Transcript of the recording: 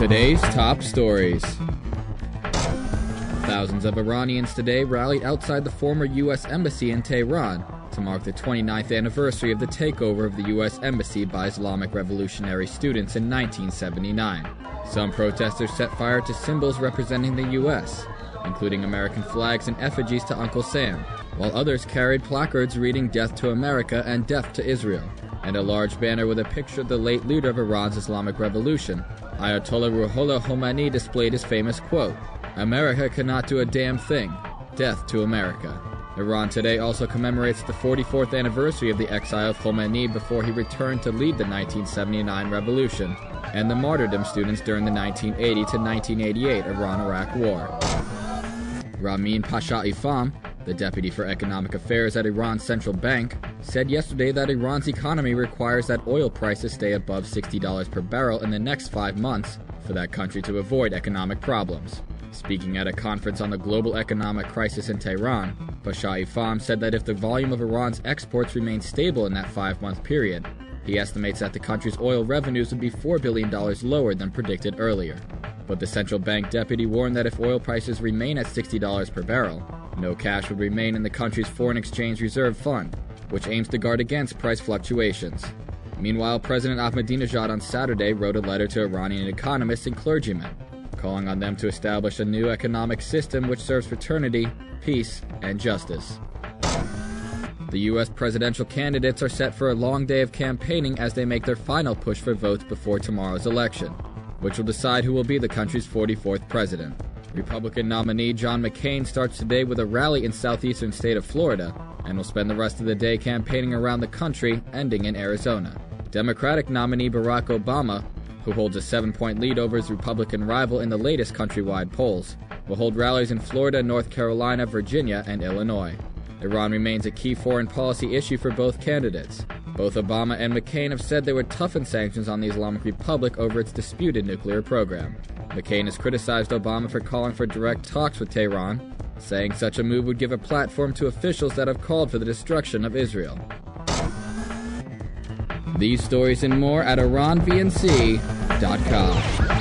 Today's top stories. Thousands of Iranians today rallied outside the former U.S. Embassy in Tehran to mark the 29th anniversary of the takeover of the U.S. Embassy by Islamic revolutionary students in 1979. Some protesters set fire to symbols representing the U.S., including American flags and effigies to Uncle Sam, while others carried placards reading "Death to America" and "Death to Israel," and a large banner with a picture of the late leader of Iran's Islamic Revolution. Ayatollah Ruhollah Khomeini displayed his famous quote, "America cannot do a damn thing. Death to America." Iran today also commemorates the 44th anniversary of the exile of Khomeini before he returned to lead the 1979 revolution, and the martyrdom students during the 1980 to 1988 Iran-Iraq War. Ramin Pasha-Ifam, the deputy for economic affairs at Iran's central bank, said yesterday that Iran's economy requires that oil prices stay above $60 per barrel in the next 5 months for that country to avoid economic problems. Speaking at a conference on the global economic crisis in Tehran, Pasha-Ifam said that if the volume of Iran's exports remains stable in that 5-month period, he estimates that the country's oil revenues would be $4 billion lower than predicted earlier. But the central bank deputy warned that if oil prices remain at $60 per barrel, no cash would remain in the country's foreign exchange reserve fund, which aims to guard against price fluctuations. Meanwhile, President Ahmadinejad on Saturday wrote a letter to Iranian economists and clergymen, calling on them to establish a new economic system which serves fraternity, peace, and justice. The U.S. presidential candidates are set for a long day of campaigning as they make their final push for votes before tomorrow's election, which will decide who will be the country's 44th president. Republican nominee John McCain starts today with a rally in southeastern state of Florida and will spend the rest of the day campaigning around the country, ending in Arizona. Democratic nominee Barack Obama, who holds a 7-point lead over his Republican rival in the latest countrywide polls, will hold rallies in Florida, North Carolina, Virginia, and Illinois. Iran remains a key foreign policy issue for both candidates. Both Obama and McCain have said they would toughen sanctions on the Islamic Republic over its disputed nuclear program. McCain has criticized Obama for calling for direct talks with Tehran, saying such a move would give a platform to officials that have called for the destruction of Israel. These stories and more at IranVNC.com.